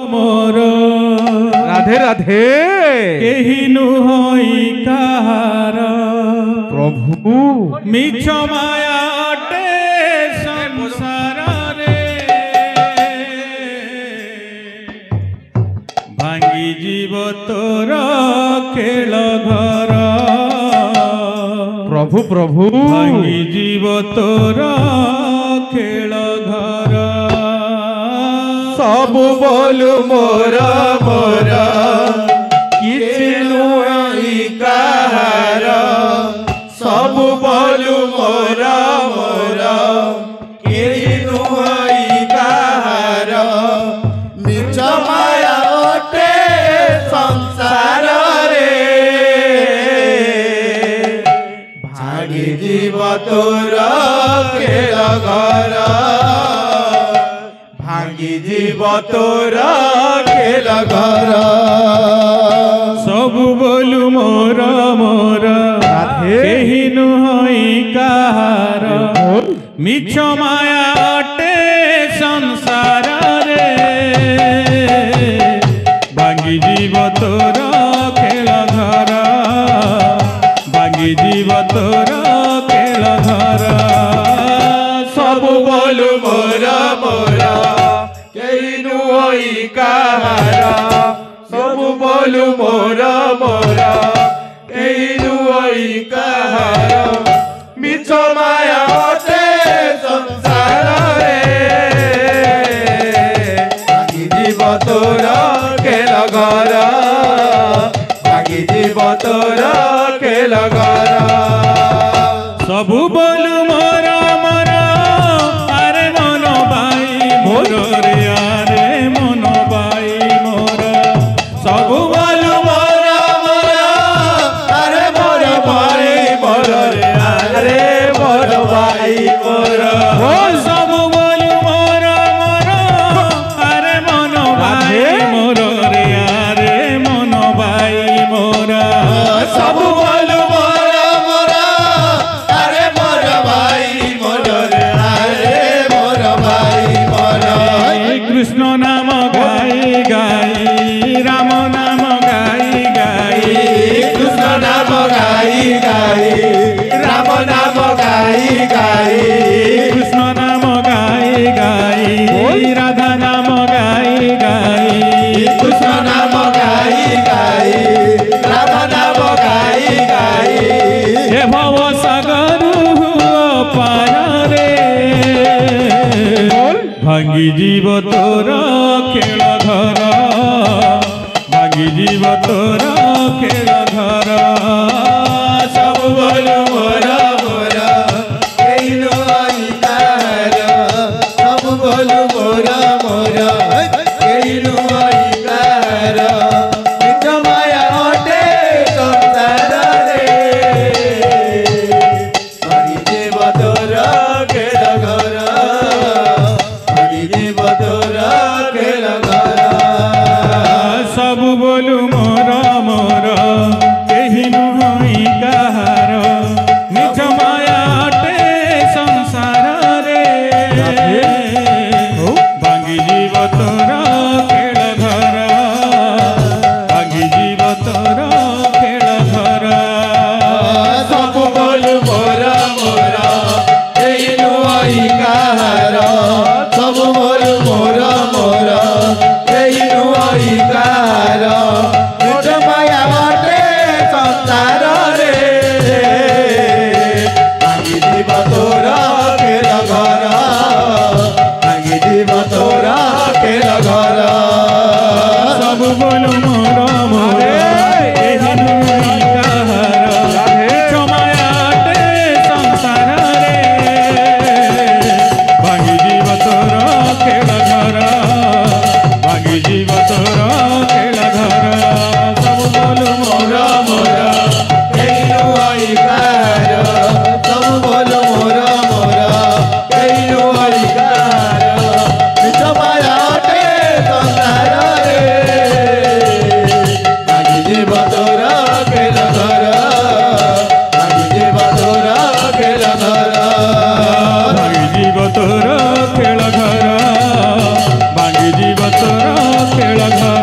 मोर राधे राधे केहि नुहई कहार प्रभु मिछ माया अटे संसार रे भांगी जीव तोर खेल घर प्रभु प्रभु भांगी जीव तोर खेल घर सब बोलु मोरा मोरा किछि नुहई कहार सब बोलु मोरा मोरा किछि नुहई कहार मिछ माया अटे संसार रे भागी जीव तोर खेल घर भांगी जीव तोर खेल घर सब बोलु मोर मोर केहि नुहई कहार मिछ माया अटे संसार रे भांगी जीव तोर खेल घर भांगी जीव तोर खेल घर सब बोलु मोरा मोरा केहि नुहई कहार सब बोलु मोरा मोरा केहि नुहई कहार मिछ माया अटे संसार रे भागी जीव तोर खेल घर भागी जीव तोर खेल घर सब बोलु मोर मोर आरे मन बाई मोर रे आरे मन बाई मोर सब बोलु मोर मोर अरे मोर भाई मोर रे अरे मोर भाई मोर ओ सब बोलु मोर मोर आरे मन बाई मोर रे आरे मन बाई मोर सब बोलु मोर मोर अरे मोर भाई मोर रे अरे मोर भाई मोर कृष्ण नाम गाई गाई राम नाम गाई गाई कृष्ण नाम गाई गाई राम नाम गाई गाई कृष्ण नाम गाई गाई राधा नाम गाई गाई कृष्ण नाम गाई गाई राधा नाम गाई गाई हे भव सागर पार रे भांगी जीव तोर खेल घर भांगी जीव तोर खेल घर सब बोलु मोरा मोरा केहि नुहई कहार सब बोलु मोरा मोरा केहि नुहई कहार मिछ माया अटे संसार रे भागी जीव तोर खेल घर भागी जीव तोर खेल घर सब बोलु मोर मोर केहि नुहई कहार मिछ माया अटे संसार रे भांगी जीव तोर खेल घर भांगी जीव तोर खेल घर सब बोलु मोरा मोरा केहि नुहई कहार सब बोलु मोरा मोरा केहि नुहई कहार मिछ माया अटे संसार रे भांगी जीव तोर खेल घर भांगी जीव तोर खेल घर सब बोलु मोर मोर केहि नुहई कहार मिछ माया अटे संसार रे भांगी जीव तोर खेल घर भांगी जीव तोर खेल घर सब बोलु मोर मोरा केहि नुहई कहार सब बोलु मोरा मोरा केहि नुहई कहार मिछ माया अटे संसार रे ঘর